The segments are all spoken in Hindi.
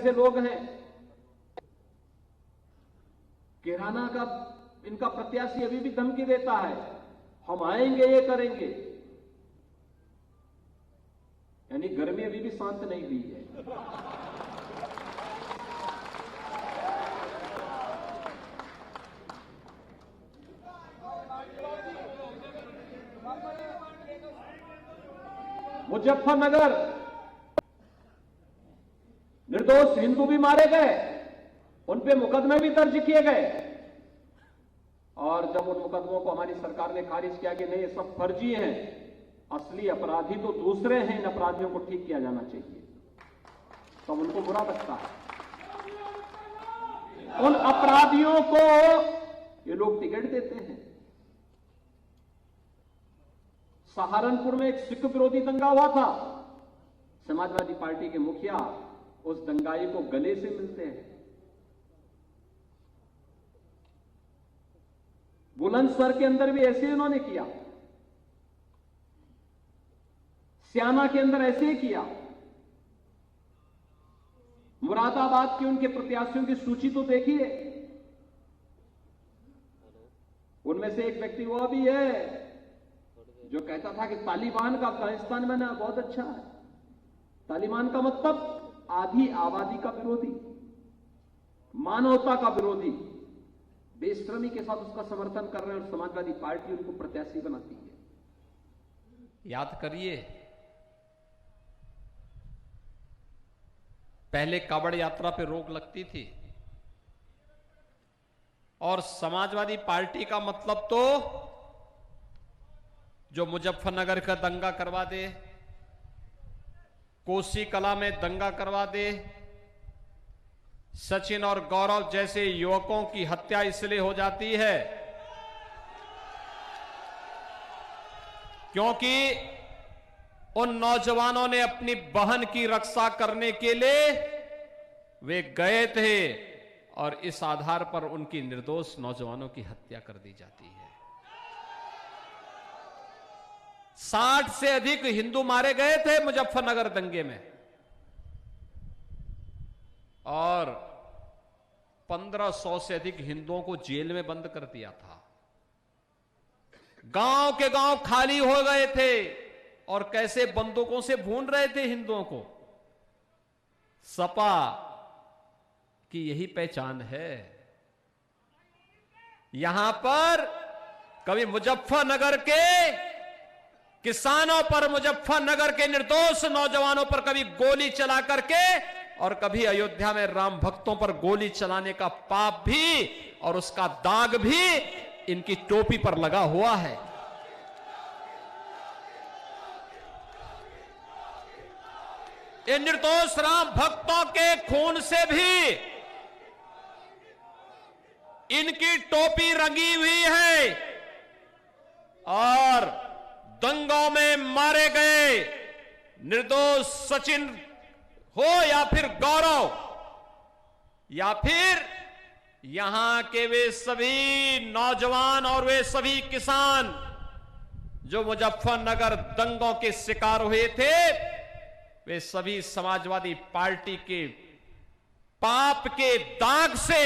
ऐसे लोग हैं, किराना का इनका प्रत्याशी अभी भी धमकी देता है, हम आएंगे, ये करेंगे। यानी गर्मी अभी भी शांत नहीं हुई है। मुजफ्फरनगर निर्दोष हिंदू भी मारे गए, उन पे मुकदमे भी दर्ज किए गए, और जब उन मुकदमों को हमारी सरकार ने खारिज किया कि नहीं ये सब फर्जी हैं, असली अपराधी तो दूसरे हैं, इन अपराधियों को ठीक किया जाना चाहिए, तब उनको बुरा लगता है। उन अपराधियों को ये लोग टिकट देते हैं। सहारनपुर में एक सिख विरोधी दंगा हुआ था, समाजवादी पार्टी के मुखिया उस दंगाई को गले से मिलते हैं। बुलंदशहर के अंदर भी ऐसे ही उन्होंने किया, स्याना के अंदर ऐसे ही किया। मुरादाबाद के उनके प्रत्याशियों की सूची तो देखिए, उनमें से एक व्यक्ति वो भी है जो कहता था कि तालिबान का अफगानिस्तान में ना बहुत अच्छा है। तालिबान का मतलब आधी आबादी का विरोधी, मानवता का विरोधी, बेशर्मी के साथ उसका समर्थन कर रहे हैं, और समाजवादी पार्टी उनको प्रत्याशी बनाती है। याद करिए, पहले कावड़ यात्रा पे रोक लगती थी, और समाजवादी पार्टी का मतलब तो जो मुजफ्फरनगर का दंगा करवा दे, कोसी कला में दंगा करवा दे, सचिन और गौरव जैसे युवकों की हत्या इसलिए हो जाती है क्योंकि उन नौजवानों ने अपनी बहन की रक्षा करने के लिए वे गए थे, और इस आधार पर उनकी निर्दोष नौजवानों की हत्या कर दी जाती है। 60 से अधिक हिंदू मारे गए थे मुजफ्फरनगर दंगे में, और 1500 से अधिक हिंदुओं को जेल में बंद कर दिया था। गांव के गांव खाली हो गए थे, और कैसे बंदूकों से भून रहे थे हिंदुओं को। सपा की यही पहचान है। यहां पर कभी मुजफ्फरनगर के किसानों पर, मुजफ्फरनगर के निर्दोष नौजवानों पर कभी गोली चला करके, और कभी अयोध्या में राम भक्तों पर गोली चलाने का पाप भी और उसका दाग भी इनकी टोपी पर लगा हुआ है। इन निर्दोष राम भक्तों के खून से भी इनकी टोपी रंगी हुई है, और दंगों में मारे गए निर्दोष सचिन हो या फिर गौरव, या फिर यहां के वे सभी नौजवान और वे सभी किसान जो मुजफ्फरनगर दंगों के शिकार हुए थे, वे सभी समाजवादी पार्टी के पाप के दाग से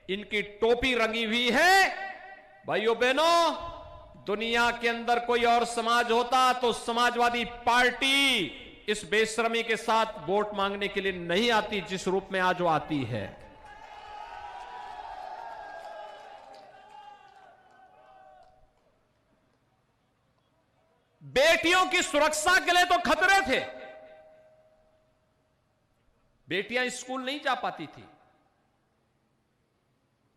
इनकी टोपी रंगी हुई है। भाइयों बहनों, दुनिया के अंदर कोई और समाज होता तो समाजवादी पार्टी इस बेशर्मी के साथ वोट मांगने के लिए नहीं आती जिस रूप में आज वो आती है। बेटियों की सुरक्षा के लिए तो खतरे थे, बेटियां स्कूल नहीं जा पाती थी।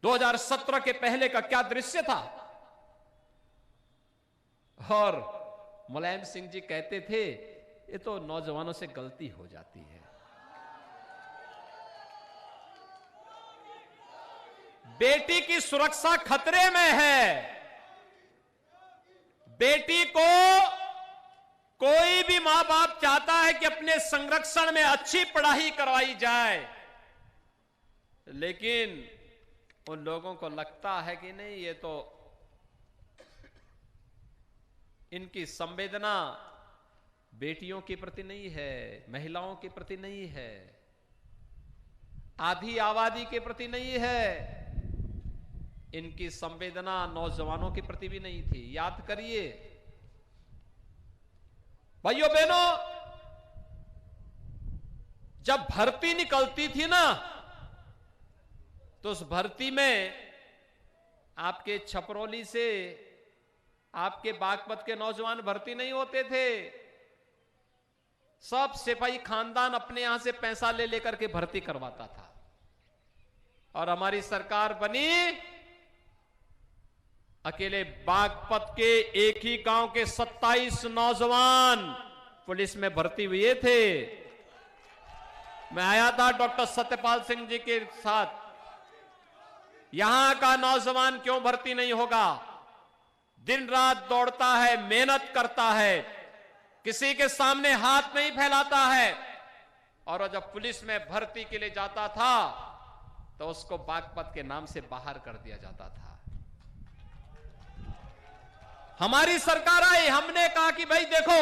2017 के पहले का क्या दृश्य था। और मुलायम सिंह जी कहते थे ये तो नौजवानों से गलती हो जाती है। बेटी की सुरक्षा खतरे में है। बेटी को कोई भी मां बाप चाहता है कि अपने संरक्षण में अच्छी पढ़ाई करवाई जाए, लेकिन उन लोगों को लगता है कि नहीं, ये तो इनकी संवेदना बेटियों के प्रति नहीं है, महिलाओं के प्रति नहीं है। आधी आबादी के प्रति नहीं है, इनकी संवेदना नौजवानों के प्रति भी नहीं थी। याद करिए भाइयों बहनों, जब भर्ती निकलती थी ना, तो उस भर्ती में आपके छपरौली से, आपके बागपत के नौजवान भर्ती नहीं होते थे। सब सिपाही खानदान अपने यहां से पैसा ले लेकर के भर्ती करवाता था। और हमारी सरकार बनी, अकेले बागपत के एक ही गांव के 27 नौजवान पुलिस में भर्ती हुए थे। मैं आया था डॉक्टर सत्यपाल सिंह जी के साथ। यहां का नौजवान क्यों भर्ती नहीं होगा? दिन रात दौड़ता है, मेहनत करता है, किसी के सामने हाथ नहीं फैलाता है। और जब पुलिस में भर्ती के लिए जाता था तो उसको बागपत के नाम से बाहर कर दिया जाता था। हमारी सरकार आई, हमने कहा कि भाई देखो,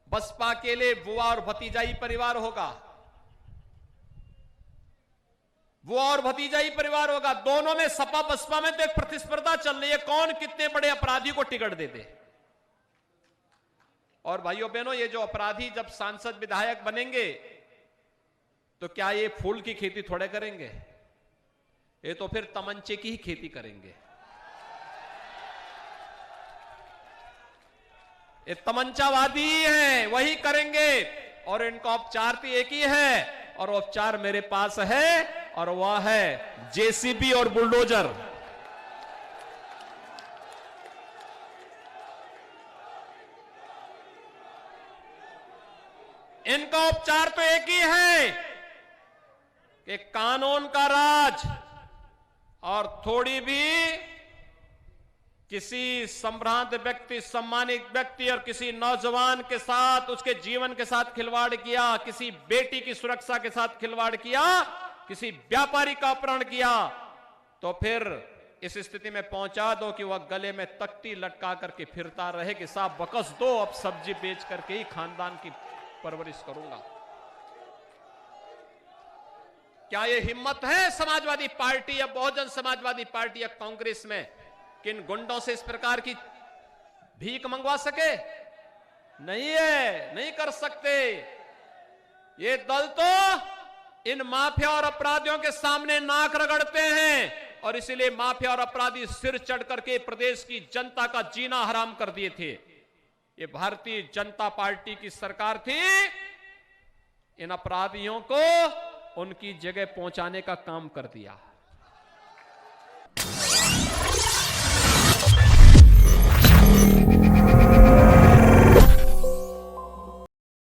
बसपा के लिए बुआ और भतीजाई परिवार होगा, बुआ और भतीजाई परिवार होगा। दोनों में, सपा बसपा में तो एक प्रतिस्पर्धा चल रही है, कौन कितने बड़े अपराधी को टिकट दे दे। और भाइयों बहनों, ये जो अपराधी जब सांसद विधायक बनेंगे तो क्या ये फूल की खेती थोड़े करेंगे, ये तो फिर तमंचे की ही खेती करेंगे। ये तमंचावादी हैं, वही करेंगे। और इनका उपचार तो एक ही है, और उपचार मेरे पास है, और वह है जेसीबी और बुलडोजर। इनका उपचार तो एक ही है कि कानून का राज, और थोड़ी भी किसी संभ्रांत व्यक्ति, सम्मानित व्यक्ति और किसी नौजवान के साथ, उसके जीवन के साथ खिलवाड़ किया, किसी बेटी की सुरक्षा के साथ खिलवाड़ किया, किसी व्यापारी का अपहरण किया, तो फिर इस स्थिति में पहुंचा दो कि वह गले में तख्ती लटका करके फिरता रहे कि साहब बकस दो, अब सब्जी बेच करके ही खानदान की परवरिश करूंगा। क्या यह हिम्मत है समाजवादी पार्टी या बहुजन समाजवादी पार्टी या कांग्रेस में कि इन गुंडों से इस प्रकार की भीख मंगवा सके? नहीं है, नहीं कर सकते। ये दल तो इन माफिया और अपराधियों के सामने नाक रगड़ते हैं, और इसीलिए माफिया और अपराधी सिर चढ़ करके प्रदेश की जनता का जीना हराम कर दिए थे। ये भारतीय जनता पार्टी की सरकार थी, इन अपराधियों को उनकी जगह पहुंचाने का काम कर दिया।